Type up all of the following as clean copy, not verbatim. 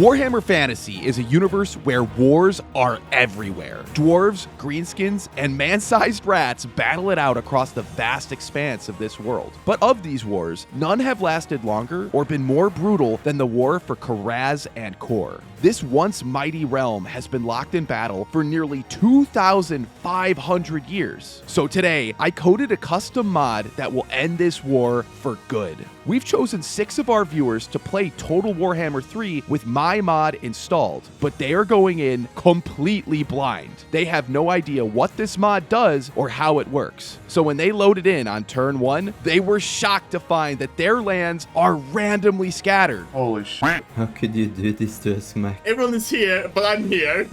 Warhammer Fantasy is a universe where wars are everywhere. Dwarves, greenskins, and man-sized rats battle it out across the vast expanse of this world. But of these wars, none have lasted longer or been more brutal than the war for Karaz and Kor. This once mighty realm has been locked in battle for nearly 2,500 years. So today, I coded a custom mod that will end this war for good. We've chosen 6 of our viewers to play Total Warhammer 3 with my mod installed, but they are going in completely blind. They have no idea what this mod does or how it works. So when they loaded in on turn 1, they were shocked to find that their lands are randomly scattered. Holy shit. How could you do this to us, Mac? Everyone is here, but I'm here.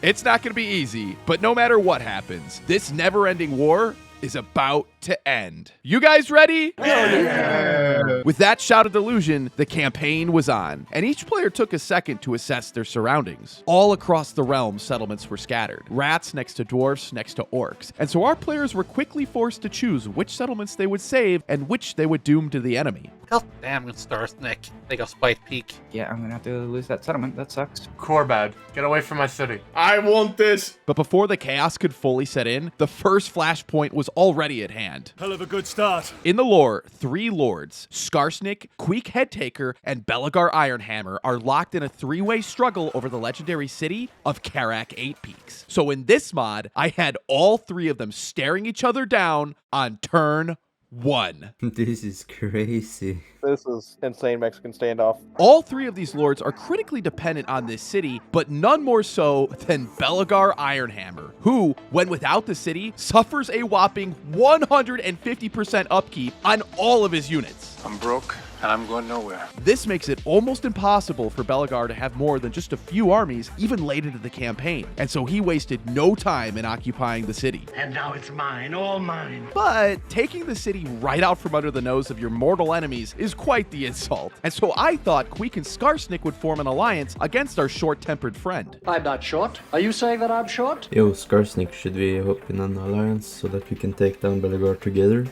It's not going to be easy, but no matter what happens, this never-ending war is about to end. You guys ready? Yeah. With that shout of delusion, the campaign was on, and each player took a second to assess their surroundings. All across the realm, settlements were scattered. Rats next to dwarfs next to orcs. And so our players were quickly forced to choose which settlements they would save and which they would doom to the enemy. God damn it, Starsnick. They got Spite Peak. Yeah, I'm gonna have to lose that settlement. That sucks. Korbad, get away from my city. I want this. But before the chaos could fully set in, the first flashpoint was already at hand. Hell of a good start. In the lore, 3 lords, Skarsnik, Queek Headtaker, and Belagar Ironhammer are locked in a 3-way struggle over the legendary city of Karak 8 Peaks. So in this mod, I had all 3 of them staring each other down on turn 1. This is crazy. This is insane Mexican standoff. All 3 of these lords are critically dependent on this city, but none more so than Belagar Ironhammer, who, when without the city, suffers a whopping 150% upkeep on all of his units. I'm broke, and I'm going nowhere. This makes it almost impossible for Belagar to have more than just a few armies, even late into the campaign, and so he wasted no time in occupying the city. And now it's mine, all mine. But taking the city right out from under the nose of your mortal enemies is quite the insult, and so I thought Queek and Skarsnik would form an alliance against our short-tempered friend. I'm not short. Are you saying that I'm short? Yo, Skarsnik, should we hop in an alliance so that we can take down Belagar together?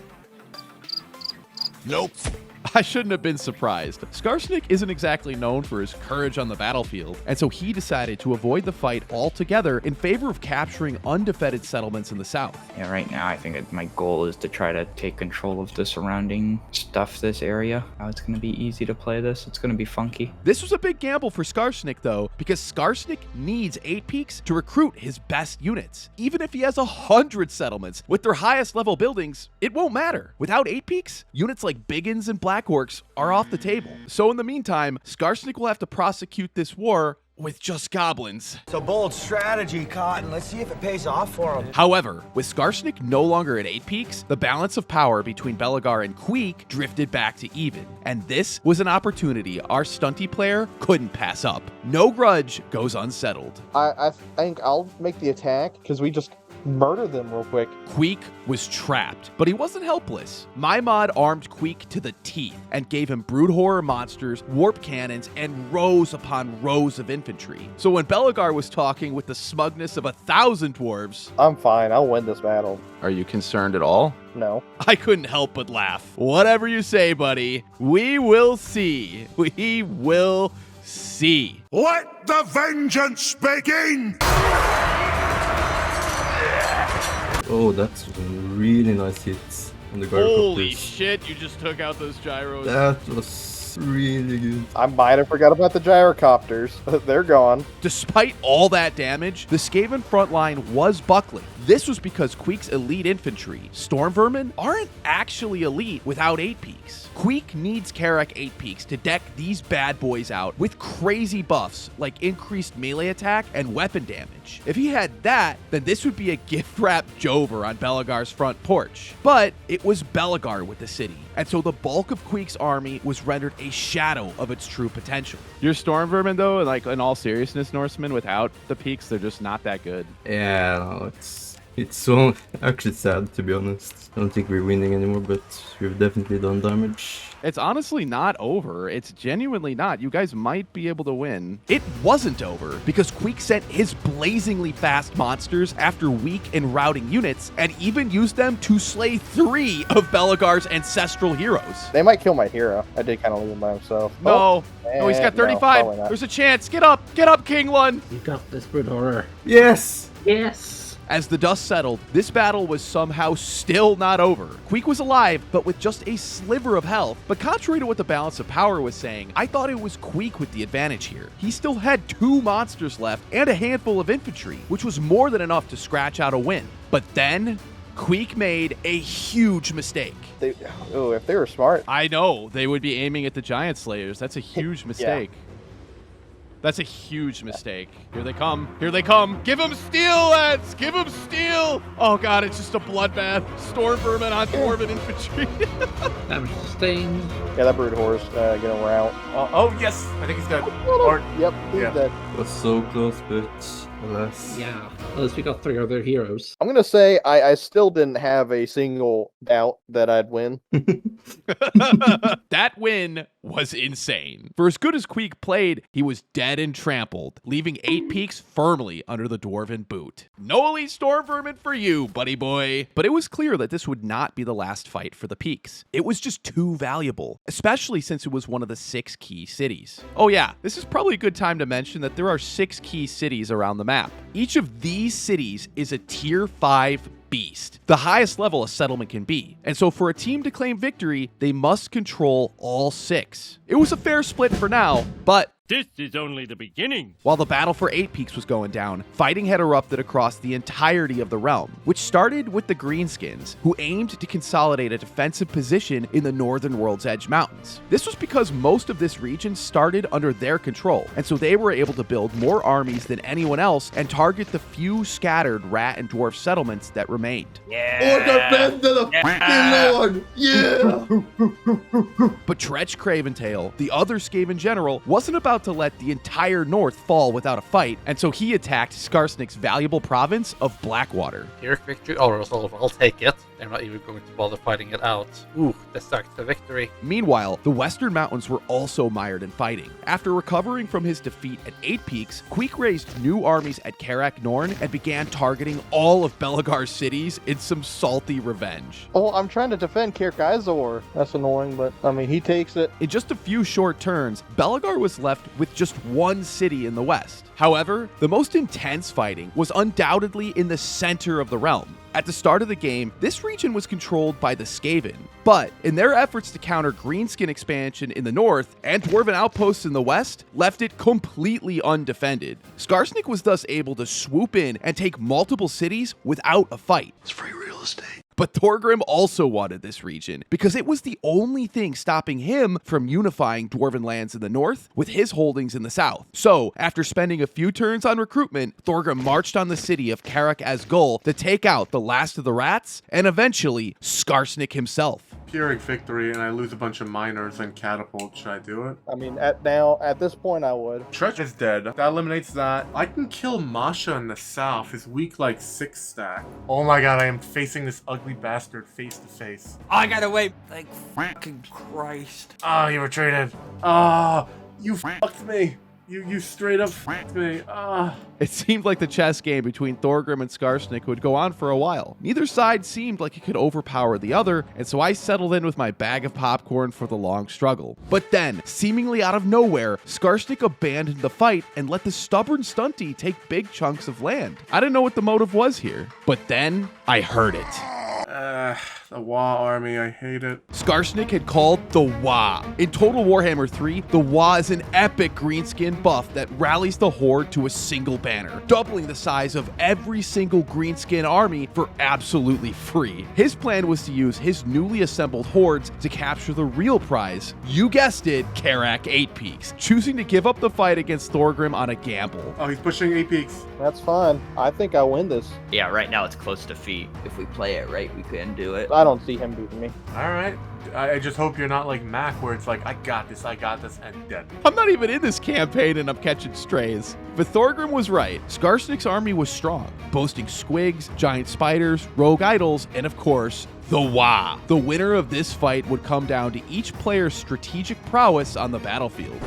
Nope. I shouldn't have been surprised. Skarsnik isn't exactly known for his courage on the battlefield, and so he decided to avoid the fight altogether in favor of capturing undefended settlements in the south. Yeah, right now I think my goal is to try to take control of the surrounding stuff, this area. How it's going to be easy to play this. It's going to be funky. This was a big gamble for Skarsnik, though, because Skarsnik needs 8 Peaks to recruit his best units. Even if he has 100 settlements with their highest level buildings, it won't matter. Without 8 Peaks, units like Biggins and Black Orcs are off the table. So in the meantime, Skarsnik will have to prosecute this war with just goblins. It's a bold strategy, Cotton. Let's see if it pays off for him. However, with Skarsnik no longer at 8 Peaks, the balance of power between Belagar and Queek drifted back to even. And this was an opportunity our stunty player couldn't pass up. No grudge goes unsettled. I think I'll make the attack because we just murder them real quick. Queek was trapped, but he wasn't helpless. My mod armed Queek to the teeth and gave him brood horror monsters, warp cannons, and rows upon rows of infantry. So when Belagar was talking with the smugness of 1,000 dwarves, I'm fine. I'll win this battle. are you concerned at all? No. I couldn't help but laugh. Whatever you say, buddy. We will see. We will see. Let the vengeance begin! Oh, that's really nice hits on the gyrocopters. Holy shit, you just took out those gyros. That was really good. I might have forgot about the gyrocopters. They're gone. Despite all that damage, the Skaven front line was buckling. This was because Queek's elite infantry, Storm Vermin, aren't actually elite without 8 Peaks. Queek needs Karak 8 Peaks to deck these bad boys out with crazy buffs like increased melee attack and weapon damage. If he had that, then this would be a gift-wrapped Jover on Belagar's front porch. But it was Belagar with the city, and so the bulk of Queek's army was rendered a shadow of its true potential. Your Storm Vermin, though, like in all seriousness, Norsemen, without the peaks, they're just not that good. Yeah, no, it's It's so actually sad, to be honest. I don't think we're winning anymore, but we've definitely done damage. It's honestly not over. It's genuinely not. You guys might be able to win. It wasn't over because Queek sent his blazingly fast monsters after weak and routing units and even used them to slay 3 of Belagar's ancestral heroes. They might kill my hero. I did kind of leave him by himself. No, no, he's got no, 35. probably not. There's a chance. Get up, King Lun. You got this, Brute Horror. Yes! Yes. As the dust settled, this battle was somehow still not over. Queek was alive, but with just a sliver of health. But contrary to what the balance of power was saying, I thought it was Queek with the advantage here. He still had 2 monsters left and a handful of infantry, which was more than enough to scratch out a win. But then, Queek made a huge mistake. If they were smart. I know, they would be aiming at the Giant Slayers. That's a huge mistake. That's a huge mistake. Here they come. Here they come. Give them steel, lads. Give them steel. Oh, God, it's just a bloodbath. Storm vermin on dwarven infantry. Damage sustained. Yeah, that Brute Horse gonna rout. Oh, yes. I think he's dead. Or, Yep, he's yeah. dead. Was so close, but alas. Yeah. At least we got 3 other heroes. I'm gonna say I still didn't have a single doubt that I'd win. That win was insane. For as good as Queek played, he was dead and trampled, leaving 8 peaks firmly under the dwarven boot. No elite storm vermin for you, buddy boy. But it was clear that this would not be the last fight for the peaks. It was just too valuable, especially since it was one of the 6 key cities. Oh yeah, this is probably a good time to mention that there are 6 key cities around the map. Each of these cities is a tier 5 beast, the highest level a settlement can be. And so for a team to claim victory, they must control all 6. It was a fair split for now, but This is only the beginning. while the battle for 8 Peaks was going down, fighting had erupted across the entirety of the realm, which started with the Greenskins, who aimed to consolidate a defensive position in the northern World's Edge Mountains. This was because most of this region started under their control, and so they were able to build more armies than anyone else and target the few scattered rat and dwarf settlements that remained. But Tretch Craventail, the other Skaven general, wasn't about to let the entire north fall without a fight, and so he attacked Skarsnik's valuable province of Blackwater. Here, victory or resolve. I'll take it. They're not even going to bother fighting it out. Ooh, that starts the victory. Meanwhile, the Western Mountains were also mired in fighting. After recovering from his defeat at 8 Peaks, Queek raised new armies at Karak Norn and began targeting all of Belagar's cities in some salty revenge. Oh, I'm trying to defend Kirk Izor. That's annoying, but I mean, he takes it. In just a few short turns, Belagar was left with just 1 city in the west. However, the most intense fighting was undoubtedly in the center of the realm. At the start of the game, this region was controlled by the Skaven, but in their efforts to counter Greenskin expansion in the north and Dwarven outposts in the west, left it completely undefended. Skarsnik was thus able to swoop in and take multiple cities without a fight. It's free real estate. But Thorgrim also wanted this region because it was the only thing stopping him from unifying Dwarven lands in the north with his holdings in the south. So, after spending a few turns on recruitment, Thorgrim marched on the city of Karak Azgul to take out the last of the rats and eventually Skarsnik himself. Pyrrhic victory, and I lose a bunch of miners and catapult. Should I do it? I mean, at this point, I would. Tretch is dead. That eliminates that. I can kill Masha in the south. His weak, like, 6 stack. Oh my god, I am facing this ugly bastard face to face. I gotta wait. Thank fucking Christ. Ah, he retreated. Ah, you fucked me. You straight up fucked me. Ah. It seemed like the chess game between Thorgrim and Skarsnik would go on for a while. Neither side seemed like it could overpower the other, and so I settled in with my bag of popcorn for the long struggle. But then, seemingly out of nowhere, Skarsnik abandoned the fight and let the stubborn stunty take big chunks of land. I didn't know what the motive was here, but then I heard it. The Wa army, I hate it. Skarsnik had called the Wa. In Total Warhammer 3, the Wa is an epic greenskin buff that rallies the Horde to a single banner, doubling the size of every single greenskin army for absolutely free. His plan was to use his newly assembled hordes to capture the real prize. You guessed it, Karak 8 Peaks, choosing to give up the fight against Thorgrim on a gamble. Oh, he's pushing 8 peaks. That's fine. I think I win this. Yeah, right now it's close to defeat. If we play it right, we you can do it. I don't see him beating me. Alright. I just hope you're not like Mac, where it's like, I got this, and dead. I'm not even in this campaign and I'm catching strays. But Thorgrim was right. Skarsnik's army was strong, boasting squigs, giant spiders, rogue idols, and of course, the Wa. The winner of this fight would come down to each player's strategic prowess on the battlefield,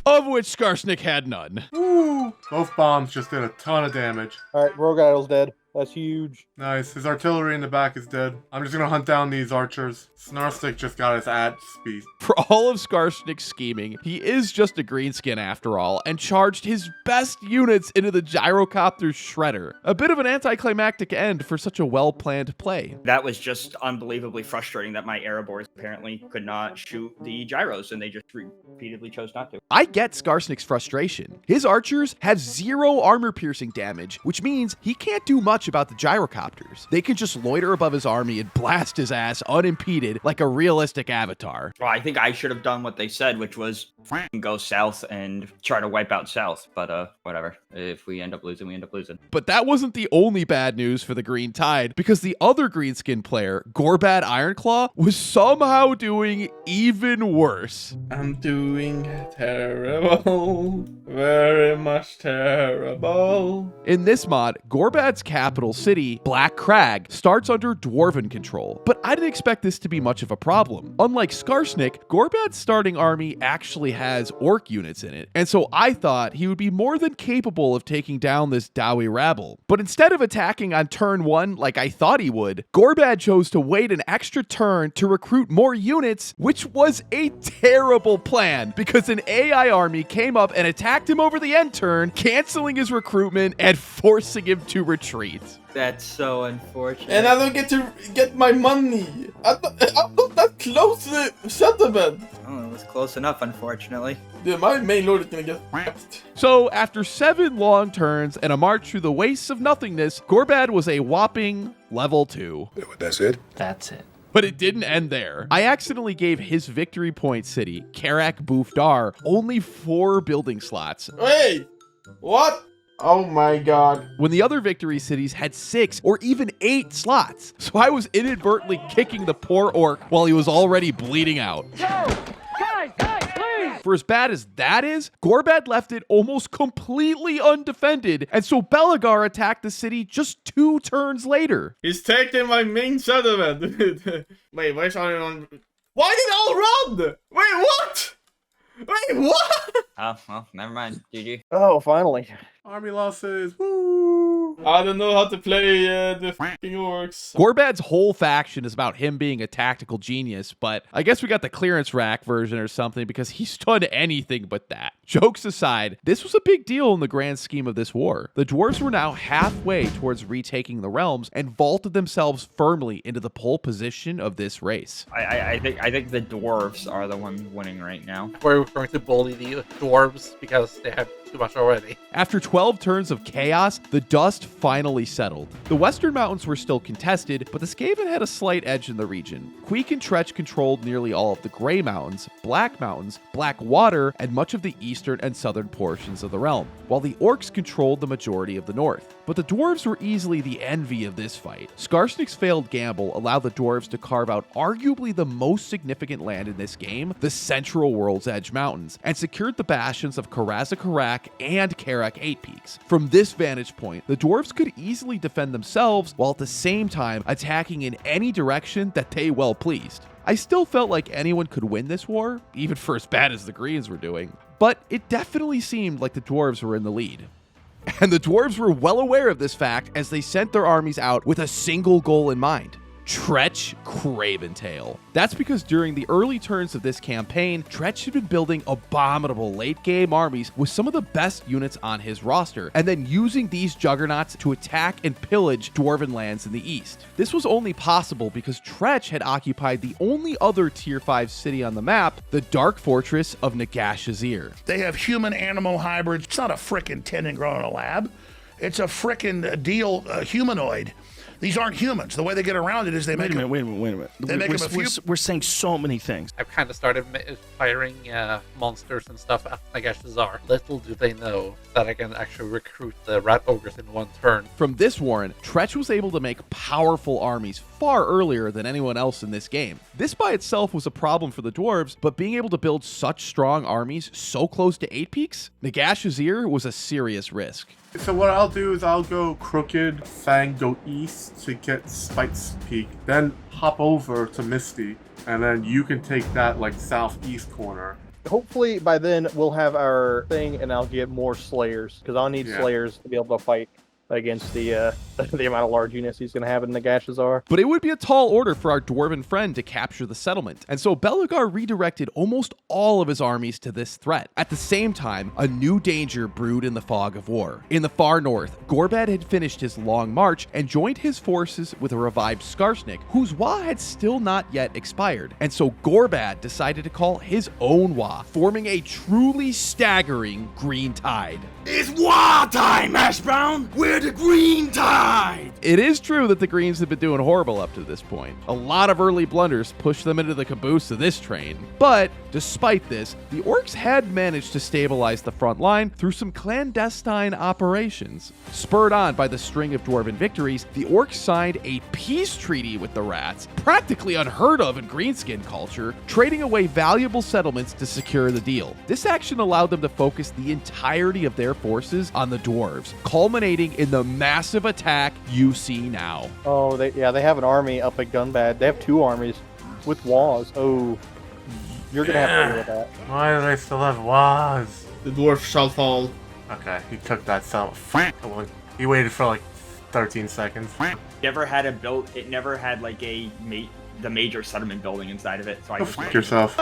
of which Skarsnik had none. Woo! Both bombs just did a ton of damage. Alright, Rogue Idol's dead. That's huge. Nice. His artillery in the back is dead. I'm just gonna hunt down these archers. Snarstick just got his at speed. For all of Skarsnik's scheming, he is just a greenskin after all, and charged his best units into the gyrocopter's shredder. A bit of an anticlimactic end for such a well-planned play. That was just unbelievably frustrating that my Erebors apparently could not shoot the gyros, and they just repeatedly chose not to. I get Skarsnik's frustration. His archers have 0 armor-piercing damage, which means he can't do much about the gyrocopters. They can just loiter above his army and blast his ass unimpeded like a realistic avatar. Well, I think I should have done what they said, which was go south and try to wipe out south. But whatever. If we end up losing, we end up losing. But that wasn't the only bad news for the Green Tide, because the other greenskin player, Gorbad Ironclaw, was somehow doing even worse. I'm doing terrible. Very much terrible. In this mod, Gorbad's capital city, Black Crag, starts under Dwarven control, but I didn't expect this to be much of a problem. Unlike Skarsnik, Gorbad's starting army actually has orc units in it, and so I thought he would be more than capable of taking down this Dowie rabble. But instead of attacking on turn 1 like I thought he would, Gorbad chose to wait an extra turn to recruit more units, which was a terrible plan, because an AI army came up and attacked him over the end turn, canceling his recruitment and forcing him to retreat. That's so unfortunate. And I don't get to get my money. I'm not that close to the settlement. Oh, it was close enough, unfortunately. Dude, my main lord is gonna get whacked. So, after 7 long turns and a march through the wastes of nothingness, Gorbad was a whopping level 2. That's it? That's it. But it didn't end there. I accidentally gave his victory point city, Karak Bufdar, only 4 building slots. Wait, what? Oh my god. When the other victory cities had 6 or even 8 slots. So I was inadvertently kicking the poor orc while he was already bleeding out. Guys, please! For as bad as that is, Gorbad left it almost completely undefended, and so Belagar attacked the city just 2 turns later. He's taking my main settlement. Wait, where's on? Why did all run? Wait, what? Wait, what? Oh, well, never mind. GG. Oh, finally. Army losses. Woo! I don't know how to play the fucking orcs. Gorbad's whole faction is about him being a tactical genius, but I guess we got the clearance rack version or something because he's done anything but that. Jokes aside, this was a big deal in the grand scheme of this war. The dwarves were now halfway towards retaking the realms and vaulted themselves firmly into the pole position of this race. I think the dwarves are the ones winning right now. We're going to bully the dwarves because they have too much already. After 12 turns of chaos, the dust finally settled. The western mountains were still contested, but the Skaven had a slight edge in the region. Queek and Tretch controlled nearly all of the Grey Mountains, Black Mountains, Black Water, and much of the eastern and southern portions of the realm, while the Orcs controlled the majority of the north. But the dwarves were easily the envy of this fight. Skarsnik's failed gamble allowed the dwarves to carve out arguably the most significant land in this game, the central World's Edge Mountains, and secured the bastions of Karazakarak and Karak 8 Peaks. From this vantage point, the dwarves could easily defend themselves while at the same time attacking in any direction that they well pleased. I still felt like anyone could win this war, even for as bad as the Greens were doing, but it definitely seemed like the dwarves were in the lead. And the dwarves were well aware of this fact as they sent their armies out with a single goal in mind: Tretch Craventail. That's because during the early turns of this campaign, Tretch had been building abominable late-game armies with some of the best units on his roster, and then using these juggernauts to attack and pillage dwarven lands in the east. This was only possible because Tretch had occupied the only other Tier 5 city on the map, the Dark Fortress of Nagashazir. They have human-animal hybrids. It's not a frickin' tendon grown in a lab. It's a frickin' deal humanoid. These aren't humans. The way they get around it is they make them. Wait a minute. They make them a few. We're saying so many things. I've kind of started firing monsters and stuff at Nagashazar. Little do they know that I can actually recruit the rat ogres in one turn. From this warren, Tretch was able to make powerful armies far earlier than anyone else in this game. This by itself was a problem for the dwarves, but being able to build such strong armies so close to 8 peaks, Nagash Azir was a serious risk. So what I'll do is I'll go Crooked, Fang, go east to get Spike's Peak, then hop over to Misty, and then you can take that like southeast corner. Hopefully by then we'll have our thing and I'll get more Slayers, because I'll need Slayers to be able to fight against the amount of large units he's going to have in the Gashazar. But it would be a tall order for our dwarven friend to capture the settlement, and so Belegar redirected almost all of his armies to this threat. At the same time, a new danger brewed in the fog of war. In the far north, Gorbad had finished his long march and joined his forces with a revived Skarsnik, whose Wa had still not yet expired, and so Gorbad decided to call his own Wa, forming a truly staggering green tide. It's war time, Ash Brown! We're the green tide! It is true that the Greens have been doing horrible up to this point. A lot of early blunders pushed them into the caboose of this train. But despite this, the Orcs had managed to stabilize the front line through some clandestine operations. Spurred on by the string of dwarven victories, the Orcs signed a peace treaty with the Rats, practically unheard of in greenskin culture, trading away valuable settlements to secure the deal. This action allowed them to focus the entirety of their forces on the dwarves, culminating in the massive attack you see now. Oh, they have an army up at Gunbad. They have 2 armies with Waws. Oh, you're going to have to deal with that. Why do they still have Waz? The dwarf shall fall. Okay, he took that cell. He waited for like 13 seconds. Never had a build. It never had like the major settlement building inside of it. So I just fuck yourself.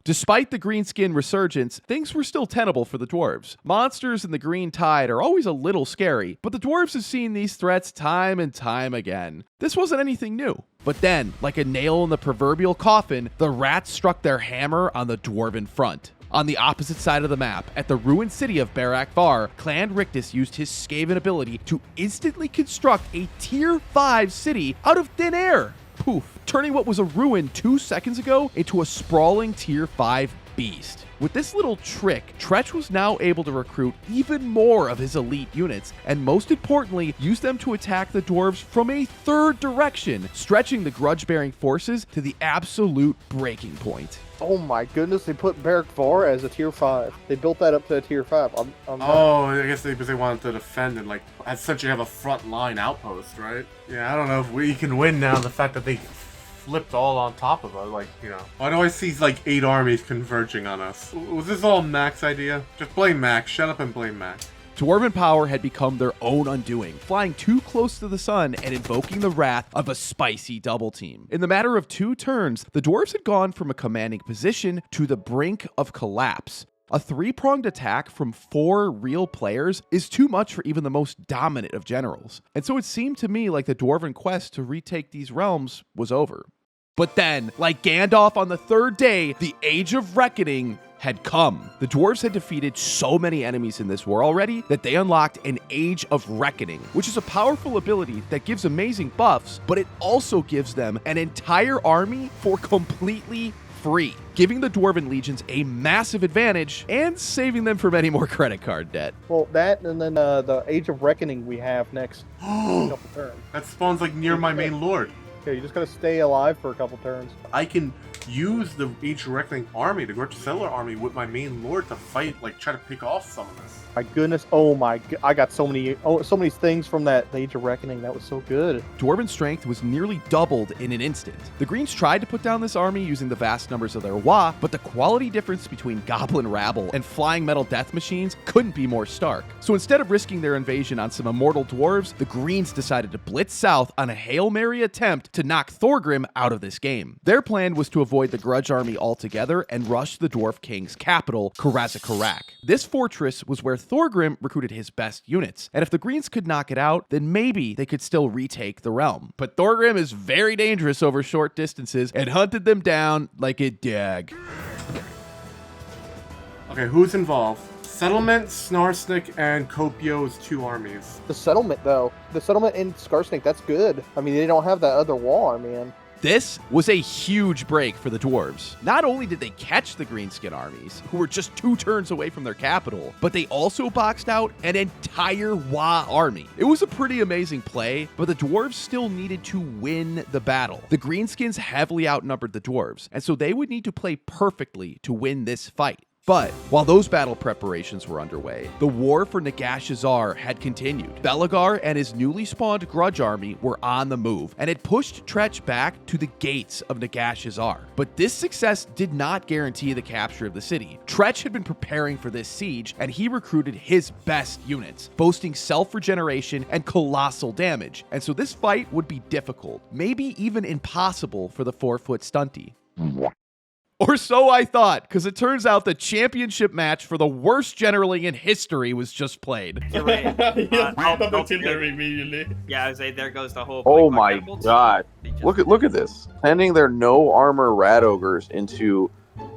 Despite the greenskin resurgence, things were still tenable for the dwarves. Monsters in the green tide are always a little scary, but the dwarves have seen these threats time and time again. This wasn't anything new. But then, like a nail in the proverbial coffin, the Rats struck their hammer on the dwarven front. On the opposite side of the map, at the ruined city of Barak Var, Clan Rictus used his Skaven ability to instantly construct a Tier 5 city out of thin air. Poof, turning what was a ruin 2 seconds ago into a sprawling Tier 5 beast. With this little trick, Tretch was now able to recruit even more of his elite units, and most importantly, use them to attack the dwarves from a third direction, stretching the grudge-bearing forces to the absolute breaking point. Oh my goodness, they put Barak Var as a Tier 5. They built that up to a Tier 5. I guess because they wanted to defend and like essentially have a front line outpost, right? Yeah, I don't know if we can win now. The fact that they flipped all on top of us, like, you know. Why do I see like 8 armies converging on us? Was this all Mac's idea? Just blame Mac. Shut up and blame Mac. Dwarven power had become their own undoing, flying too close to the sun and invoking the wrath of a spicy double team. In the matter of 2 turns, the dwarves had gone from a commanding position to the brink of collapse. A 3-pronged attack from 4 real players is too much for even the most dominant of generals. And so it seemed to me like the dwarven quest to retake these realms was over. But then, like Gandalf on the 3rd day, the Age of Reckoning had come. The dwarves had defeated so many enemies in this war already that they unlocked an Age of Reckoning, which is a powerful ability that gives amazing buffs, but it also gives them an entire army for completely free, giving the Dwarven legions a massive advantage and saving them from any more credit card debt. Well, that and then the Age of Reckoning we have next couple turns. That spawns like near my main lord. Yeah, you just gotta stay alive for a couple turns. I can use the Age of Reckoning army, the Gorgeous Settler army, with my main lord to fight, like try to pick off some of this. My goodness, I got so many things from that Age of Reckoning. That was so good. Dwarven strength was nearly doubled in an instant. The Greens tried to put down this army using the vast numbers of their Wa, but the quality difference between Goblin Rabble and Flying Metal Death Machines couldn't be more stark. So instead of risking their invasion on some immortal dwarves, the Greens decided to blitz south on a Hail Mary attempt to knock Thorgrim out of this game. Their plan was to avoid the Grudge army altogether and rush the Dwarf King's capital, Karazakarak. This fortress was where Thorgrim recruited his best units, and if the Greens could knock it out, then maybe they could still retake the realm. But Thorgrim is very dangerous over short distances and hunted them down like a dog. Okay, who's involved? Settlement, Snarsnik, and Kopio's 2 armies. The settlement, though. The settlement in Skarsnik, that's good. I mean, they don't have that other wall army in. This was a huge break for the dwarves. Not only did they catch the greenskin armies, who were just 2 turns away from their capital, but they also boxed out an entire Wa army. It was a pretty amazing play, but the dwarves still needed to win the battle. The greenskins heavily outnumbered the dwarves, and so they would need to play perfectly to win this fight. But while those battle preparations were underway, the war for Nagashazar had continued. Belagar and his newly spawned Grudge army were on the move and had pushed Tretch back to the gates of Nagashazar. But this success did not guarantee the capture of the city. Tretch had been preparing for this siege, and he recruited his best units, boasting self-regeneration and colossal damage. And so this fight would be difficult, maybe even impossible for the 4-foot stunty. Or so I thought, because it turns out the championship match for the worst generaling in history was just played. Immediately. Yeah, I was like, there goes the whole. Oh my god! Look at this. Sending their no armor rat ogres into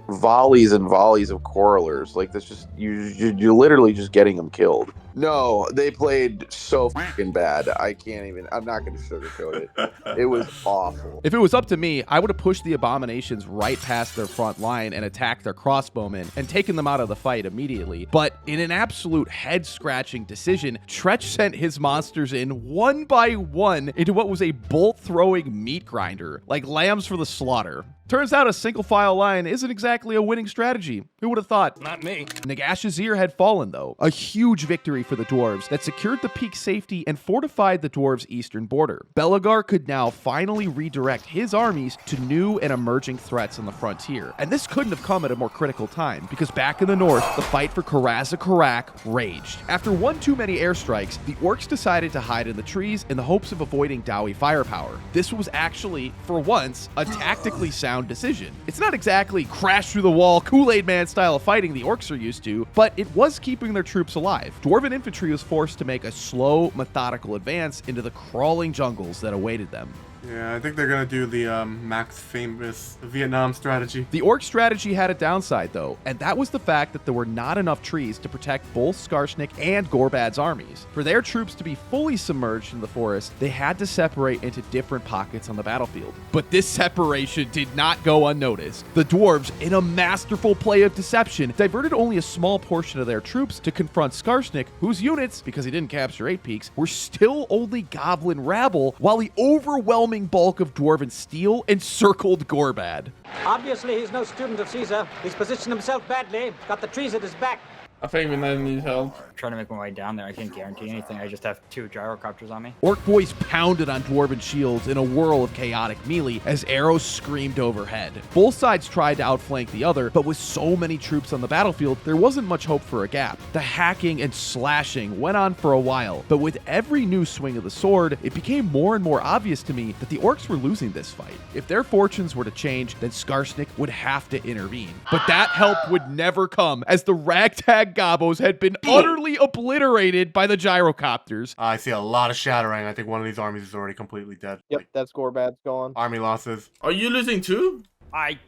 volleys and volleys of quarrelers. Like this, just you're literally just getting them killed. No, they played so fucking bad. I'm not going to sugarcoat it. It was awful. If it was up to me, I would have pushed the abominations right past their front line and attacked their crossbowmen and taken them out of the fight immediately. But in an absolute head-scratching decision, Tretch sent his monsters in one by one into what was a bolt-throwing meat grinder, like lambs for the slaughter. Turns out a single file line isn't exactly a winning strategy. Who would have thought? Not me. Nagashazir had fallen, though. A huge victory for the dwarves that secured the peak safety and fortified the dwarves' eastern border. Belagar could now finally redirect his armies to new and emerging threats on the frontier. And this couldn't have come at a more critical time, because back in the north, the fight for Karaz-a-Karak raged. After one too many airstrikes, the orcs decided to hide in the trees in the hopes of avoiding Dowie firepower. This was actually, for once, a tactically sound decision. It's not exactly crash through the wall Kool-Aid Man style of fighting the orcs are used to, but it was keeping their troops alive. Dwarven infantry was forced to make a slow, methodical advance into the crawling jungles that awaited them. Yeah, I think they're gonna do the Max famous Vietnam strategy. The orc strategy had a downside, though, and that was the fact that there were not enough trees to protect both Skarsnik and Gorbad's armies. For their troops to be fully submerged in the forest, they had to separate into different pockets on the battlefield. But this separation did not go unnoticed. The dwarves, in a masterful play of deception, diverted only a small portion of their troops to confront Skarsnik, whose units, because he didn't capture 8 peaks, were still only goblin rabble, while the overwhelming bulk of dwarven steel encircled Gorbad. Obviously, he's no student of Caesar. He's positioned himself badly, got the trees at his back. I think we might need help. I'm trying to make my way down there. I can't guarantee anything. I just have 2 gyrocopters on me. Orc boys pounded on dwarven shields in a whirl of chaotic melee as arrows screamed overhead. Both sides tried to outflank the other, but with so many troops on the battlefield, there wasn't much hope for a gap. The hacking and slashing went on for a while, but with every new swing of the sword, it became more and more obvious to me that the orcs were losing this fight. If their fortunes were to change, then Skarsnik would have to intervene. But that help would never come, as the ragtag gobos had been utterly obliterated by the gyrocopters. I see a lot of shattering. I think one of these armies is already completely dead. Yep, that's Gorbad's gone. Army losses. Are you losing too? I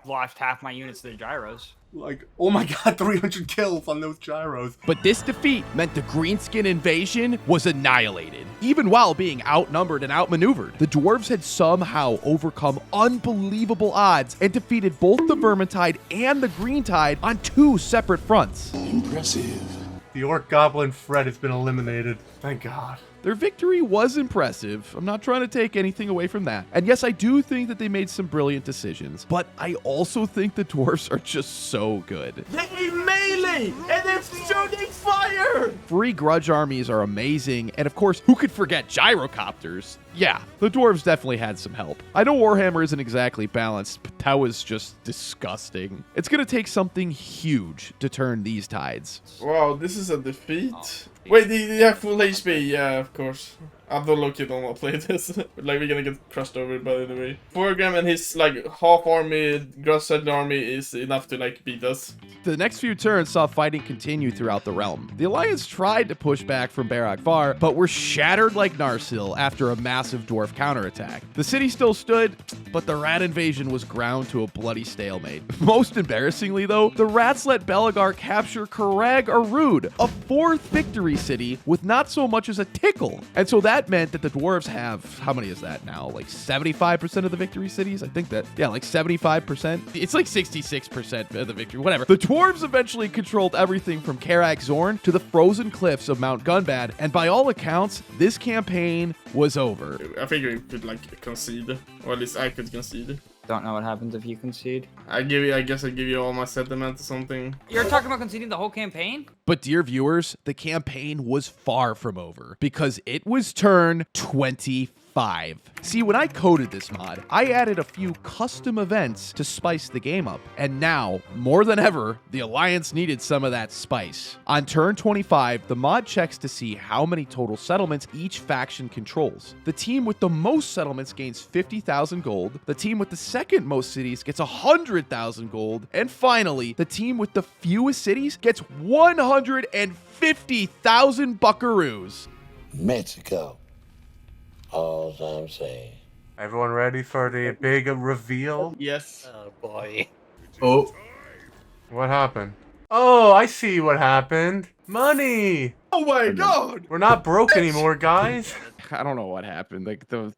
lost half my units to the gyros. Like, oh my god, 300 kills on those gyros. But this defeat meant the greenskin invasion was annihilated. Even while being outnumbered and outmaneuvered, the dwarves had somehow overcome unbelievable odds and defeated both the Vermintide and the Greentide on 2 separate fronts. Impressive. The Orc Goblin threat has been eliminated. Thank God. Their victory was impressive. I'm not trying to take anything away from that. And yes, I do think that they made some brilliant decisions, but I also think the dwarves are just so good. They need melee, and they're shooting fire! Free grudge armies are amazing, and of course, who could forget gyrocopters? Yeah, the dwarves definitely had some help. I know Warhammer isn't exactly balanced, but that was just disgusting. It's gonna take something huge to turn these tides. Wow, this is a defeat. Wait, they have full HP, yeah, of course. I don't look it on what play this. Like, we're gonna get crushed over by the way. Forgram and his, like, half army, grass settled army is enough to, like, beat us. The next few turns saw fighting continue throughout the realm. The Alliance tried to push back from Bar Akvar, but were shattered like Narsil after a massive dwarf counterattack. The city still stood, but the rat invasion was ground to a bloody stalemate. Most embarrassingly, though, the rats let Belagar capture Karag Arud, a 4th victory city with not so much as a tickle. And so that that meant that the dwarves have, how many is that now? Like 75% of the victory cities? I think that, yeah, like 75%. It's like 66% of the victory, whatever. The dwarves eventually controlled everything from Karak Zorn to the frozen cliffs of Mount Gunbad, and by all accounts, this campaign was over. I think we could like concede, or at least I could concede. Don't know what happens if you concede. I guess I give you all my sentiment or something. You're talking about conceding the whole campaign? But dear viewers, the campaign was far from over because it was turn 25. See, when I coded this mod, I added a few custom events to spice the game up. And now, more than ever, the Alliance needed some of that spice. On turn 25, the mod checks to see how many total settlements each faction controls. The team with the most settlements gains 50,000 gold. The team with the second most cities gets 100,000 gold. And finally, the team with the fewest cities gets 150,000 buckaroos. Mexico. All I'm saying. Everyone ready for the big reveal? Yes. Oh boy. Oh. What happened? Oh, I see what happened. Money! Oh my god! We're not broke anymore, guys. I don't know what happened. Like the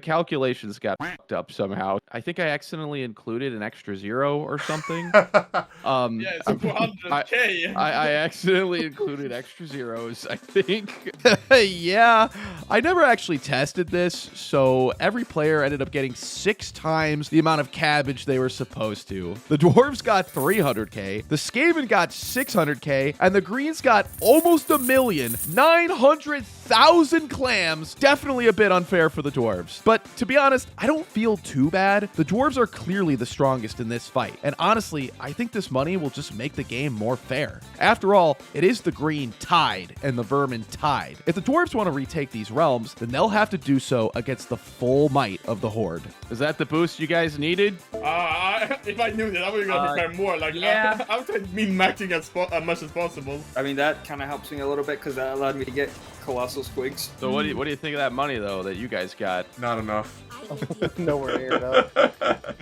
calculations got fucked up somehow. I think I accidentally included an extra zero or something. Yeah, it's 400k. I accidentally included extra zeros, I think. Yeah, I never actually tested this, so every player ended up getting 6 times the amount of cabbage they were supposed to. The dwarves got 300k, the Skaven got 600k, and the greens got almost 1,900,000 clams. Definitely a bit unfair for the dwarves. But to be honest, I don't feel too bad. The dwarves are clearly the strongest in this fight. And honestly, I think this money will just make the game more fair. After all, it is the green tide and the vermin tide. If the dwarves want to retake these realms, then they'll have to do so against the full might of the horde. Is that the boost you guys needed? If I knew that, I would gonna prepare more. Like, yeah. I would try min-maxing as much as possible. I mean, that kind of helps me a little bit because that allowed me to get colossal squigs. So what do you think of that money, though, that you guys got? Not enough. Nowhere near enough.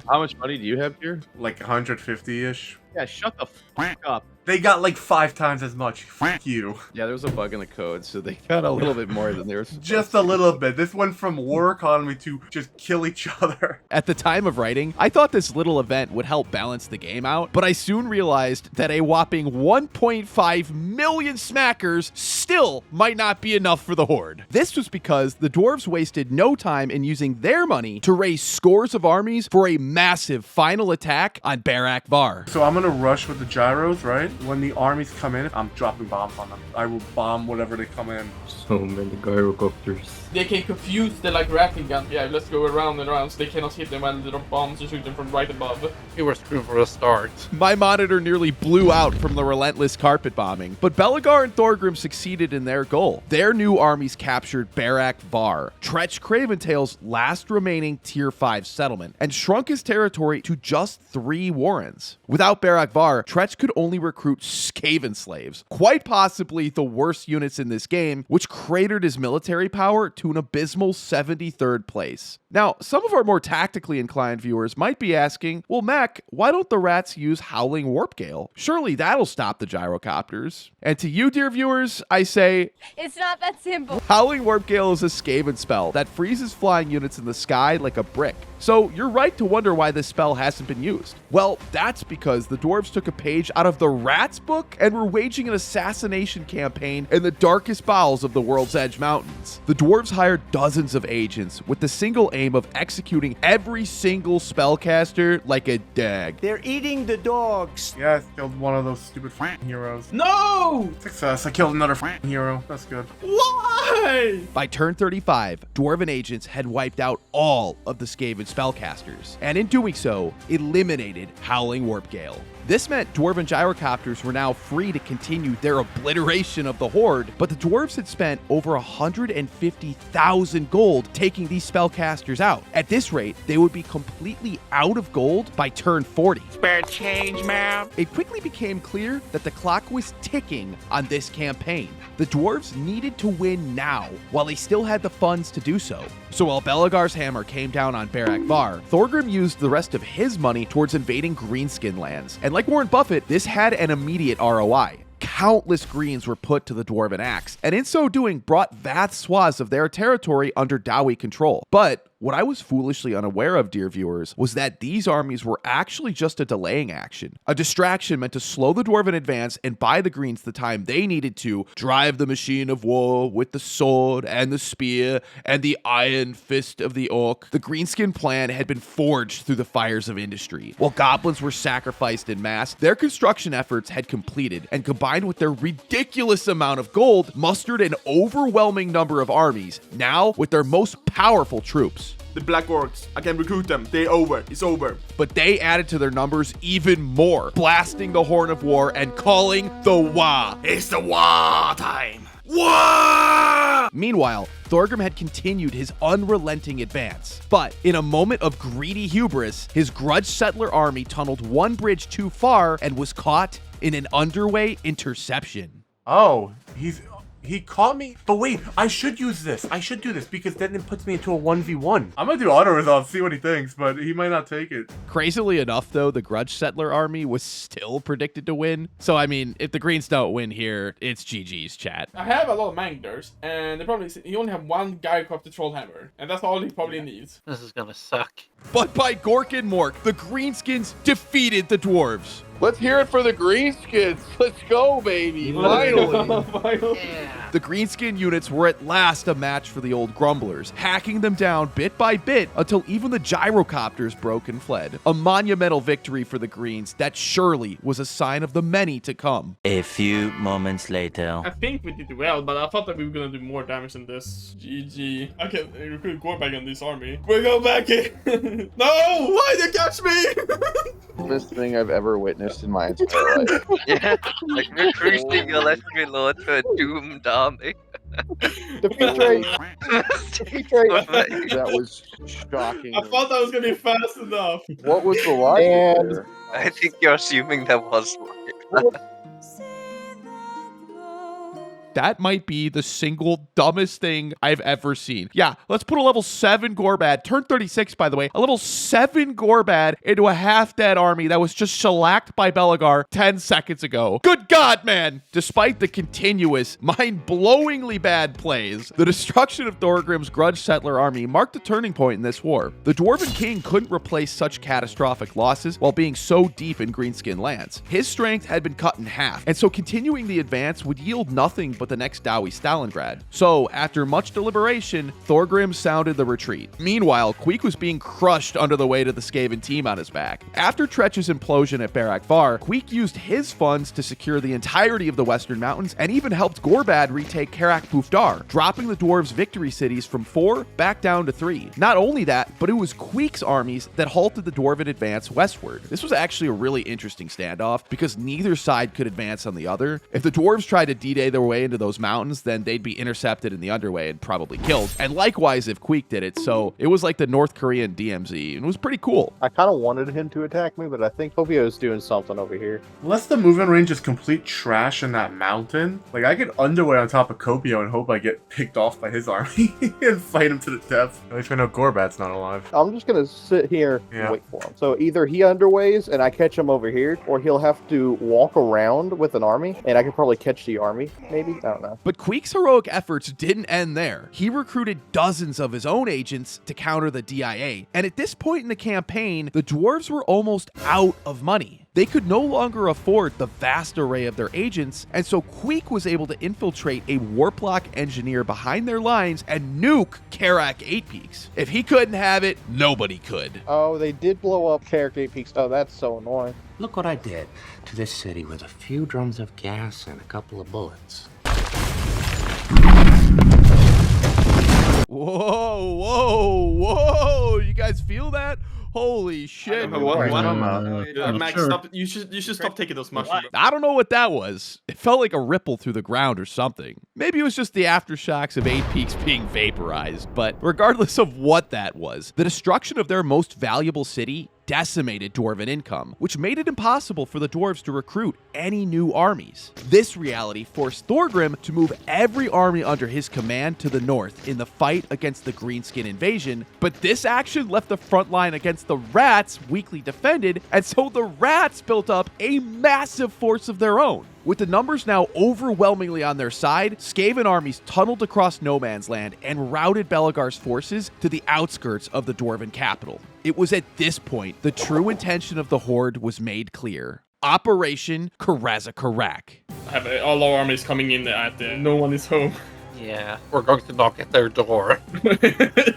How much money do you have here? Like 150-ish. Yeah, shut the fuck up. They got like 5 times as much. Fuck you. Yeah, there was a bug in the code, so they got a little bit more than they were supposed Just a little bit. This went from war economy to just kill each other. At the time of writing, I thought this little event would help balance the game out, but I soon realized that a whopping 1.5 million smackers still might not be enough for the horde. This was because the dwarves wasted no time in using their money to raise scores of armies for a massive final attack on Barak Var. So I'm gonna rush with the gyros, right? When the armies come in, I'm dropping bombs on them. I will bomb whatever they come in. So many gyrocopters. They can confuse the like rattle gun. Yeah, let's go around and around so they cannot hit them when they drop bombs or shoot them from right above. You were screwed for a start. My monitor nearly blew out from the relentless carpet bombing, but Belagar and Thorgrim succeeded in their goal. Their new armies captured Barak Var, Tretch Craventail's last remaining Tier 5 settlement, and shrunk his territory to just 3 warrens. Without Barak Var, Tretch could only recruit Skaven slaves, quite possibly the worst units in this game, which cratered his military power to an abysmal 73rd place. Now, some of our more tactically inclined viewers might be asking, well, Mac, why don't the rats use Howling Warp Gale? Surely that'll stop the gyrocopters. And to you, dear viewers, I say, it's not that simple. Howling Warp Gale is a Skaven spell that freezes flying units in the sky like a brick. So you're right to wonder why this spell hasn't been used. Well, that's because the dwarves took a page out of the Rats book and were waging an assassination campaign in the darkest bowels of the World's Edge Mountains. The dwarves hired dozens of agents with the single aim of executing every single spellcaster like a dag. They're eating the dogs. Yeah, I killed one of those stupid heroes. No! Success. I killed another hero. That's good. Why? By turn 35, dwarven agents had wiped out all of the Skaven spellcasters, and in doing so, eliminated Howling Warp Gale. This meant dwarven gyrocopters were now free to continue their obliteration of the horde, but the dwarves had spent over 150,000 gold taking these spellcasters out. At this rate, they would be completely out of gold by turn 40. Spare change, ma'am. It quickly became clear that the clock was ticking on this campaign. The dwarves needed to win now, while they still had the funds to do so. So while Belagar's hammer came down on Barak Var, Thorgrim used the rest of his money towards invading Greenskin lands. And like Warren Buffett, this had an immediate ROI. countless Greens were put to the Dwarven axe, and in so doing brought vast swaths of their territory under Dowie control. But what I was foolishly unaware of, dear viewers, was that these armies were actually just a delaying action, a distraction meant to slow the Dwarven advance and buy the Greens the time they needed to drive the machine of war with the sword and the spear and the iron fist of the orc. The Greenskin plan had been forged through the fires of industry. While goblins were sacrificed in mass, their construction efforts had completed, and combined with their ridiculous amount of gold, mustered an overwhelming number of armies, now with their most powerful troops. The Black Orcs, I can recruit them. They're over. It's over. But they added to their numbers even more, blasting the horn of war and calling the Wa. It's the war time. War! Meanwhile, Thorgrim had continued his unrelenting advance. But in a moment of greedy hubris, his grudge settler army tunneled one bridge too far and was caught in an underway interception. Oh, he caught me. But wait, I should use this. I should do this because then it puts me into a 1v1. I'm gonna do auto resolve, see what he thinks, but he might not take it. Crazily enough, though, the Grudge Settler army was still predicted to win. So, I mean, if the Greens don't win here, it's GG's, chat. I have a lot of Manglers, and he only have one guy equipped the Troll Hammer, and that's all he probably needs. This is gonna suck. But by Gork and Mork, the Greenskins defeated the Dwarves. Let's hear it for the Greenskins. Let's go, baby. Finally. Yeah. The Greenskin units were at last a match for the old Grumblers, hacking them down bit by bit until even the gyrocopters broke and fled. A monumental victory for the Greens that surely was a sign of the many to come. A few moments later. I think we did well, but I thought that we were gonna do more damage than this. GG. I can recruit Gorbag on this army. We're going back in. No! Why did you catch me? Best thing I've ever witnessed in my entire life. Yeah, like recruiting your legendary lord to a doomed army. Defeat rate. Defeat rate. That was shocking. I thought that was gonna be fast enough. What was the logic there? I think you're assuming there was one. That might be the single dumbest thing I've ever seen. Yeah, let's put a level 7 Gorbad, turned 36 by the way, a level 7 Gorbad into a half-dead army that was just shellacked by Belagar 10 seconds ago. Good God, man! Despite the continuous, mind-blowingly bad plays, the destruction of Thorgrim's Grudge Settler army marked a turning point in this war. The Dwarven King couldn't replace such catastrophic losses while being so deep in Greenskin lands. His strength had been cut in half, and so continuing the advance would yield nothing but the next Dowie Stalingrad. So, after much deliberation, Thorgrim sounded the retreat. Meanwhile, Queek was being crushed under the weight of the Skaven team on his back. After Tretch's implosion at Barak Var, Queek used his funds to secure the entirety of the Western Mountains and even helped Gorbad retake Karak Pufdar, dropping the dwarves' victory cities from 4 back down to 3. Not only that, but it was Queek's armies that halted the Dwarven advance westward. This was actually a really interesting standoff because neither side could advance on the other. If the dwarves tried to D-Day their way into those mountains, then they'd be intercepted in the underway and probably killed. And likewise if Queek did it, so it was like the North Korean DMZ, and it was pretty cool. I kind of wanted him to attack me, but I think Popio's doing something over here. Unless the movement range is complete trash in that mountain, like I could underway on top of Copio and hope I get picked off by his army and fight him to the death. At least I know Gorbad's not alive. I'm just gonna sit here and wait for him. So either he underways and I catch him over here, or he'll have to walk around with an army, and I could probably catch the army, maybe? I don't know. But Queek's heroic efforts didn't end there. He recruited dozens of his own agents to counter the DIA, and at this point in the campaign, the dwarves were almost out of money. They could no longer afford the vast array of their agents, and so Queek was able to infiltrate a warplock engineer behind their lines and nuke Karak 8 Peaks. If he couldn't have it, nobody could. Oh, they did blow up Karak 8 Peaks. Oh, that's so annoying. Look what I did to this city with a few drums of gas and a couple of bullets. Whoa, whoa, whoa! You guys feel that? Holy shit. Max, stop. You should stop taking those mushrooms. I don't know what that was. It felt like a ripple through the ground or something. Maybe it was just the aftershocks of 8 Peaks being vaporized, but regardless of what that was, the destruction of their most valuable city decimated dwarven income, which made it impossible for the dwarves to recruit any new armies. This reality forced Thorgrim to move every army under his command to the north in the fight against the Greenskin invasion, but this action left the front line against the Rats weakly defended, and so the Rats built up a massive force of their own. With the numbers now overwhelmingly on their side, Skaven armies tunneled across no man's land and routed Belegar's forces to the outskirts of the Dwarven capital. It was at this point the true intention of the Horde was made clear. Operation Karazakarak. Have all our armies coming in at no one is home. Yeah, we're going to knock at their door.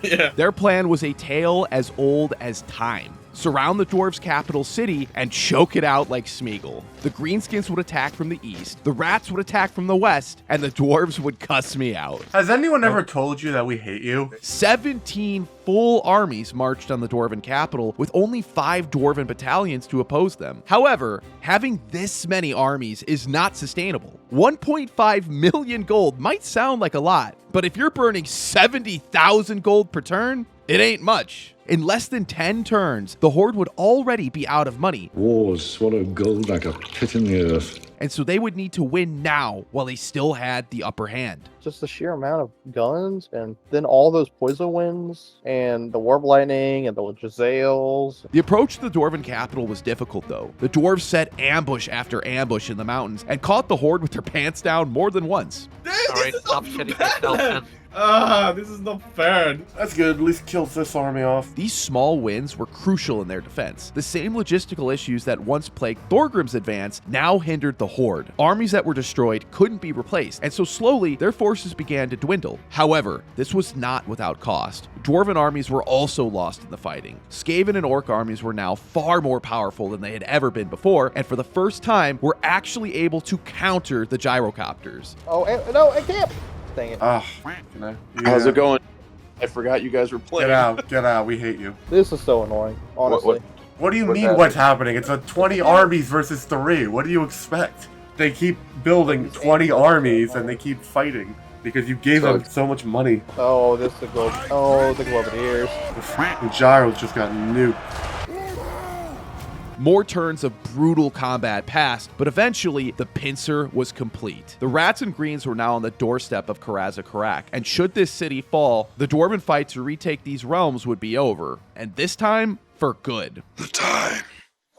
Yeah. Their plan was a tale as old as time. Surround the dwarves' capital city and choke it out like Smeagol. The greenskins would attack from the east, the rats would attack from the west, and the dwarves would cuss me out. Has anyone ever told you that we hate you? 17 full armies marched on the dwarven capital with only 5 dwarven battalions to oppose them. However, having this many armies is not sustainable. 1.5 million gold might sound like a lot, but if you're burning 70,000 gold per turn, it ain't much. In less than 10 turns, the Horde would already be out of money. Wars swallow gold like a pit in the earth. And so they would need to win now while they still had the upper hand. Just the sheer amount of guns, and then all those poison winds, and the warp lightning, and the Jezzails. The approach to the Dwarven capital was difficult, though. The dwarves set ambush after ambush in the mountains and caught the Horde with their pants down more than once. Alright, stop shitting yourself, man. This is not fair. That's good. At least kills this army off. These small wins were crucial in their defense. The same logistical issues that once plagued Thorgrim's advance now hindered the Horde. Armies that were destroyed couldn't be replaced, and so slowly their forces began to dwindle. However, this was not without cost. Dwarven armies were also lost in the fighting. Skaven and Orc armies were now far more powerful than they had ever been before, and for the first time were actually able to counter the gyrocopters. Oh, no, I can't! Dang it. How's it going? I forgot you guys were playing. Get out. We hate you. This is so annoying, honestly. What do you mean what's happening? It's a 20 armies versus 3. What do you expect? They keep building 20 armies and they keep fighting because you gave them so much money. Oh, this is the globe. Oh, the Globeteers. The gyros just got nuked. More turns of brutal combat passed, but eventually the pincer was complete. The rats and greens were now on the doorstep of Karazakarak, and should this city fall, the dwarven fight to retake these realms would be over, and this time for good. The time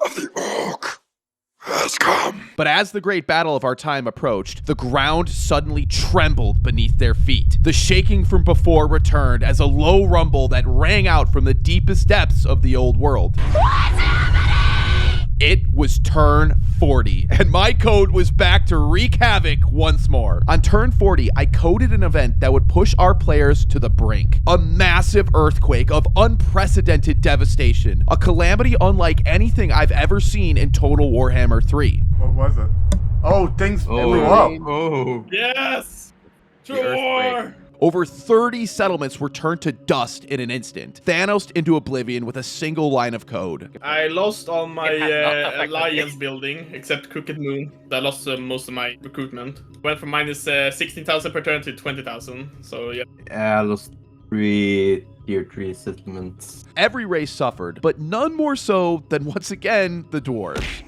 of the Orc has come. But as the great battle of our time approached, the ground suddenly trembled beneath their feet. The shaking from before returned as a low rumble that rang out from the deepest depths of the old world. What's happening? It was turn 40, and my code was back to wreak havoc once more. On turn 40, I coded an event that would push our players to the brink. A massive earthquake of unprecedented devastation. A calamity unlike anything I've ever seen in Total Warhammer 3. What was it? Oh, things blew up. Oh. Yes! Sure! Over 30 settlements were turned to dust in an instant. Thanos into oblivion with a single line of code. I lost all my alliance building, except Crooked Moon. I lost most of my recruitment. Went from minus 16,000 per turn to 20,000, so yeah. I lost 3 tier 3 settlements. Every race suffered, but none more so than once again the dwarves.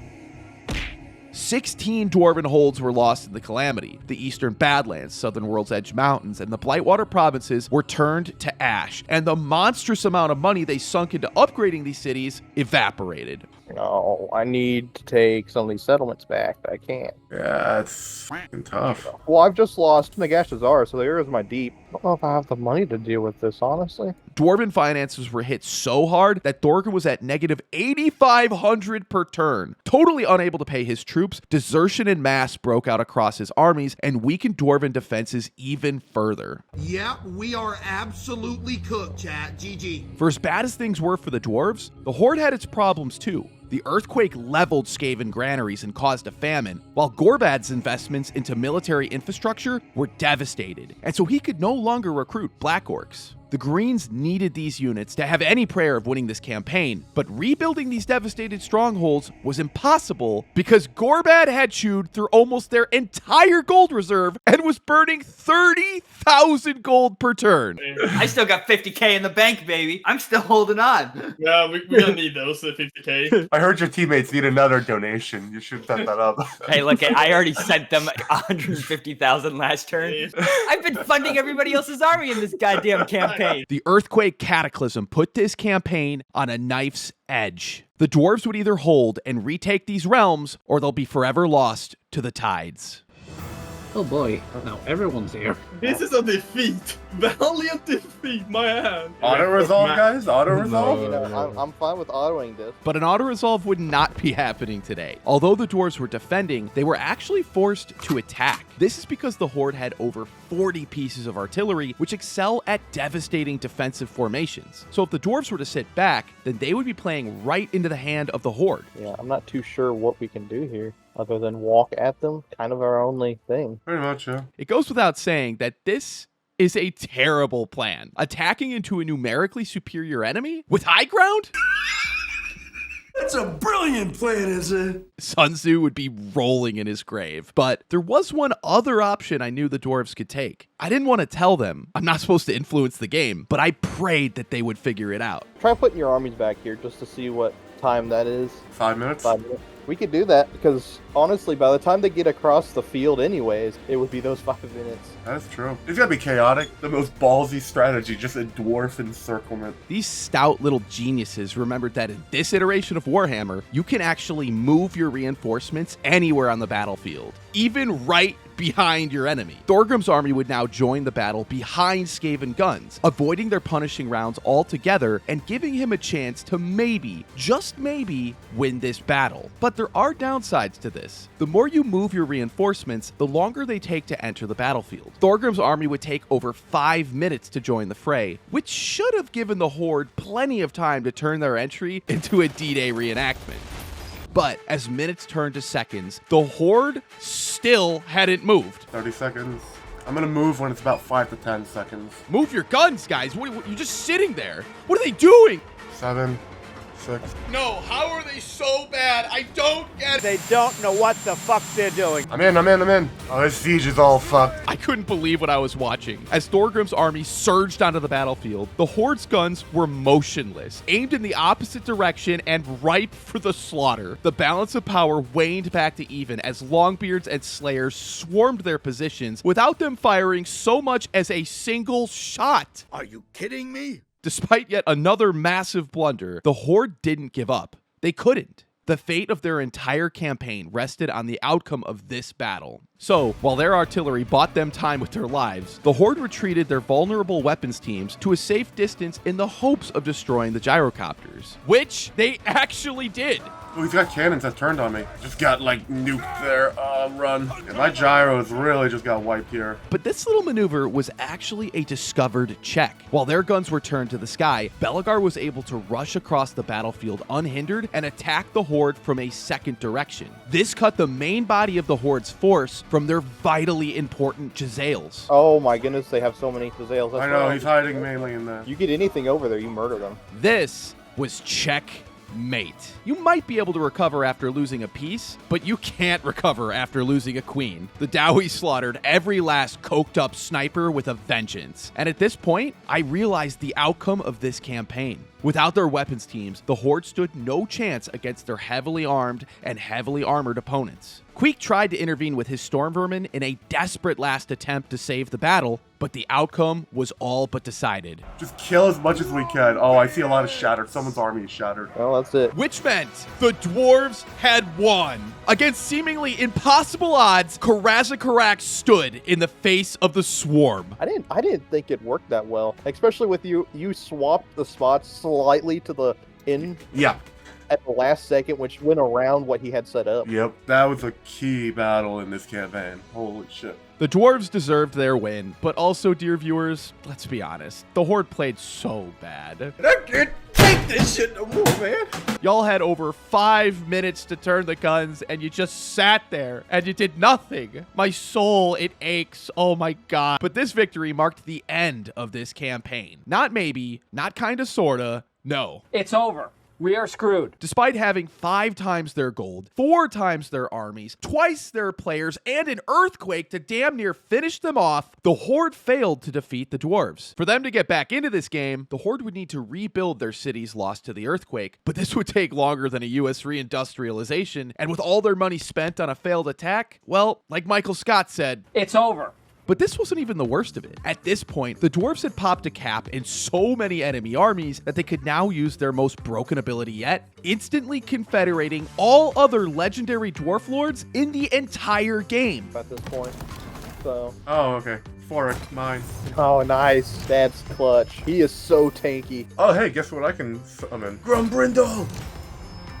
16 dwarven holds were lost in the calamity. The eastern Badlands, southern World's Edge Mountains, and the Blightwater provinces were turned to ash, and the monstrous amount of money they sunk into upgrading these cities evaporated. Oh, I need to take some of these settlements back, but I can't. Yeah, it's fucking tough. Well, I've just lost Nagashazar, so there is my deep. I don't know if I have the money to deal with this, honestly. Dwarven finances were hit so hard that Thorgrim was at negative 8,500 per turn. Totally unable to pay his troops, desertion en masse broke out across his armies and weakened Dwarven defenses even further. Yeah, we are absolutely cooked, chat. GG. For as bad as things were for the dwarves, the Horde had its problems too. The earthquake leveled Skaven granaries and caused a famine, while Gorbad's investments into military infrastructure were devastated, and so he could no longer recruit Black Orcs. The Greens needed these units to have any prayer of winning this campaign, but rebuilding these devastated strongholds was impossible because Gorbad had chewed through almost their entire gold reserve and was burning 30,000 gold per turn. I still got 50k in the bank, baby. I'm still holding on. Yeah, we're gonna need those 50k. I heard your teammates need another donation. You should set that up. Hey, look, I already sent them 150,000 last turn. I've been funding everybody else's army in this goddamn campaign. The earthquake cataclysm put this campaign on a knife's edge. The dwarves would either hold and retake these realms, or they'll be forever lost to the tides. Oh boy, now everyone's here. This is a defeat. Valiant defeat, my hand. Auto resolve, guys. Auto resolve. You know, I'm fine with autoing this. But an auto-resolve would not be happening today. Although the dwarves were defending, they were actually forced to attack. This is because the Horde had over 40 pieces of artillery, which excel at devastating defensive formations. So if the dwarves were to sit back, then they would be playing right into the hand of the Horde. Yeah, I'm not too sure what we can do here other than walk at them. Kind of our only thing. Pretty much, yeah. It goes without saying that this is a terrible plan. Attacking into a numerically superior enemy with high ground? That's a brilliant plan, is it? Sun Tzu would be rolling in his grave. But there was one other option I knew the dwarves could take. I didn't want to tell them. I'm not supposed to influence the game, but I prayed that they would figure it out. Try putting your armies back here just to see what time that is. 5 minutes? 5 minutes. We could do that because honestly, by the time they get across the field anyways, it would be those 5 minutes. That's true. It's gonna be chaotic. The most ballsy strategy, just a dwarf encirclement. These stout little geniuses remembered that in this iteration of Warhammer, you can actually move your reinforcements anywhere on the battlefield, even right behind your enemy. Thorgrim's army would now join the battle behind Skaven guns, avoiding their punishing rounds altogether and giving him a chance to maybe, just maybe, win this battle. But there are downsides to this. The more you move your reinforcements, the longer they take to enter the battlefield. Thorgrim's army would take over 5 minutes to join the fray, which should have given the Horde plenty of time to turn their entry into a D-Day reenactment. But as minutes turned to seconds, the Horde still hadn't moved. 30 seconds. I'm gonna move when it's about 5 to 10 seconds. Move your guns, guys. You're just sitting there. What are they doing? 7, 6. No, how are they so bad? I don't get it. They don't know what the fuck they're doing. I'm in. Oh, this siege is all fucked. I couldn't believe what I was watching. As Thorgrim's army surged onto the battlefield, the Horde's guns were motionless, aimed in the opposite direction and ripe for the slaughter. The balance of power waned back to even as Longbeards and Slayers swarmed their positions without them firing so much as a single shot. Are you kidding me? Despite yet another massive blunder, the Horde didn't give up. They couldn't. The fate of their entire campaign rested on the outcome of this battle. So, while their artillery bought them time with their lives, the Horde retreated their vulnerable weapons teams to a safe distance in the hopes of destroying the gyrocopters, which they actually did. Oh, he's got cannons that turned on me. Just got, like, nuked there. Run. Yeah, my gyros really just got wiped here. But this little maneuver was actually a discovered check. While their guns were turned to the sky, Belegar was able to rush across the battlefield unhindered and attack the Horde from a second direction. This cut the main body of the Horde's force from their vitally important Jezzails. Oh my goodness, they have so many Jezzails. I know, he's hiding mainly in there. You get anything over there, you murder them. This was checkmate. You might be able to recover after losing a piece, but you can't recover after losing a queen. The Dowie slaughtered every last coked up sniper with a vengeance. And at this point, I realized the outcome of this campaign. Without their weapons teams, the Horde stood no chance against their heavily armed and heavily armored opponents. Queek tried to intervene with his storm vermin in a desperate last attempt to save the battle, but the outcome was all but decided. Just kill as much as we can. Oh, I see a lot of shattered. Someone's army is shattered. Well, that's it. Which meant the dwarves had won. Against seemingly impossible odds, Karazakarak stood in the face of the swarm. I didn't think it worked that well, especially with you swapped the spots slightly to the end. Yeah. At the last second, which went around what he had set up. Yep, that was a key battle in this campaign. Holy shit. The dwarves deserved their win, but also, dear viewers, let's be honest, the Horde played so bad. I can't take this shit no more, man. Y'all had over 5 minutes to turn the guns, and you just sat there, and you did nothing. My soul, it aches. Oh my god. But this victory marked the end of this campaign. Not maybe, not kinda sorta, no. It's over. We are screwed. Despite having 5 times their gold, 4 times their armies, twice their players, and an earthquake to damn near finish them off, the Horde failed to defeat the dwarves. For them to get back into this game, the Horde would need to rebuild their cities lost to the earthquake, but this would take longer than a US reindustrialization, and with all their money spent on a failed attack, well, like Michael Scott said, it's over. But this wasn't even the worst of it. At this point, the dwarves had popped a cap in so many enemy armies that they could now use their most broken ability yet, instantly confederating all other legendary dwarf lords in the entire game. At this point. So. Oh, okay. Forik, mine. Oh, nice. That's clutch. He is so tanky. Oh, hey, guess what I can summon? Grumbrindle!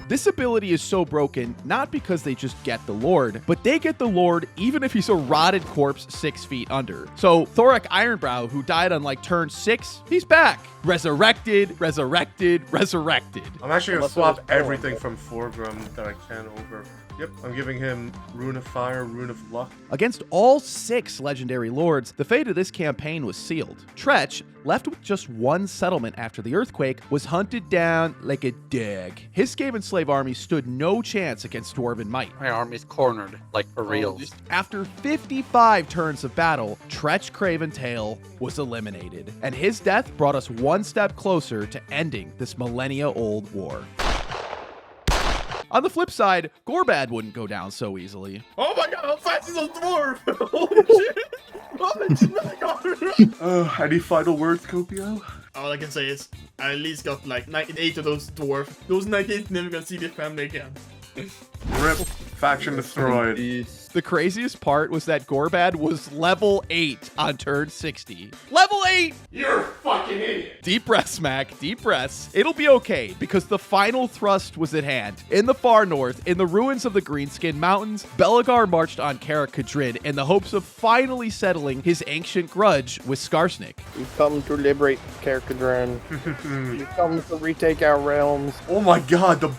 This ability is so broken, not because they just get the Lord, but they get the Lord even if he's a rotted corpse 6 feet under. So Thorik Ironbrow, who died on like turn 6, he's back. Resurrected, resurrected, resurrected. I'm actually going to swap everything from Forgrim that I can over. Yep, I'm giving him Rune of Fire, Rune of Luck. Against all 6 legendary lords, the fate of this campaign was sealed. Tretch, left with just 1 settlement after the earthquake, was hunted down like a dog. His Skaven slave army stood no chance against Dwarven might. My army's cornered, like for reals. After 55 turns of battle, Tretch Craventail was eliminated, and his death brought us 1 step closer to ending this millennia-old war. On the flip side, Gorbad wouldn't go down so easily. Oh my god, how fast is a dwarf? Holy shit! Oh my god! Any final words, Copio? All I can say is, I at least got like 98 of those dwarf. Those 98 never gonna see their family again. Rip. Faction destroyed. The craziest part was that Gorbad was level 8 on turn 60. Level 8! You're a fucking idiot. Deep breaths, Mac. Deep breaths. It'll be okay, because the final thrust was at hand. In the far north, in the ruins of the Greenskin Mountains, Belegar marched on Karak Kadrid in the hopes of finally settling his ancient grudge with Skarsnik. We've come to liberate Karak Kadrid. We've come to retake our realms. Oh my god,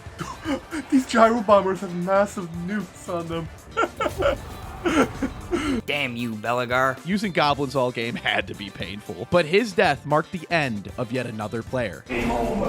these gyro bombers have massive nukes on them. Damn you, Belegar. Using goblins all game had to be painful, but his death marked the end of yet another player. Game over.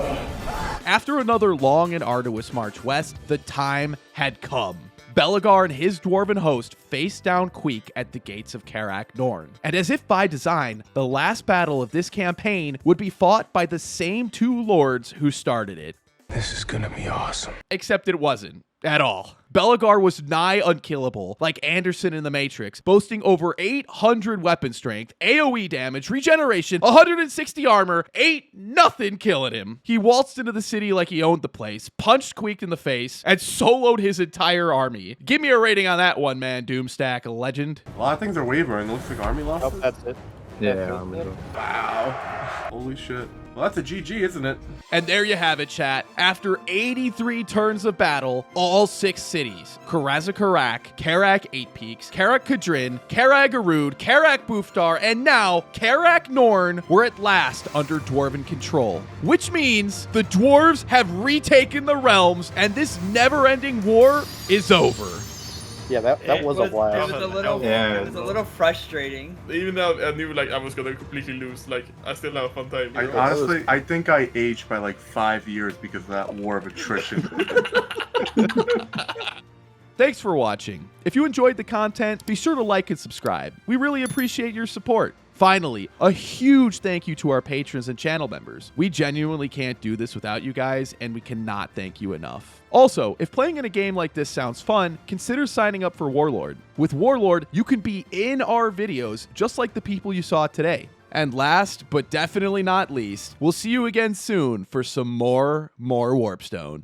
After another long and arduous march west, the time had come. Belegar and his dwarven host faced down Queek at the gates of Karak Norn. And as if by design, the last battle of this campaign would be fought by the same 2 lords who started it. This is gonna be awesome. Except it wasn't. At all. Belegar was nigh unkillable, like Anderson in The Matrix, boasting over 800 weapon strength, AoE damage, regeneration, 160 armor, ain't nothing killing him. He waltzed into the city like he owned the place, punched Queek in the face, and soloed his entire army. Give me a rating on that one, man, Doomstack, a legend. A lot of things are wavering. It looks like army losses. Oh, that's it. Yeah, wow. Holy shit. Well, that's a GG, isn't it? And there you have it, chat. After 83 turns of battle, all 6 cities, Karazakarak, Karak 8 Peaks, Karak Kadrin, Karag Arud, Karak Buftar, and now Karak Norn were at last under Dwarven control. Which means the dwarves have retaken the realms, and this never-ending war is over. Yeah, that was a blast. It was a little frustrating. Even though I knew like I was gonna completely lose, like I still have a fun time. Honestly, I think I aged by like 5 years because of that war of attrition. Thanks for watching. If you enjoyed the content, be sure to like and subscribe. We really appreciate your support. Finally, a huge thank you to our patrons and channel members. We genuinely can't do this without you guys, and we cannot thank you enough. Also, if playing in a game like this sounds fun, consider signing up for Warlord. With Warlord, you can be in our videos just like the people you saw today. And last, but definitely not least, we'll see you again soon for some more Warpstone.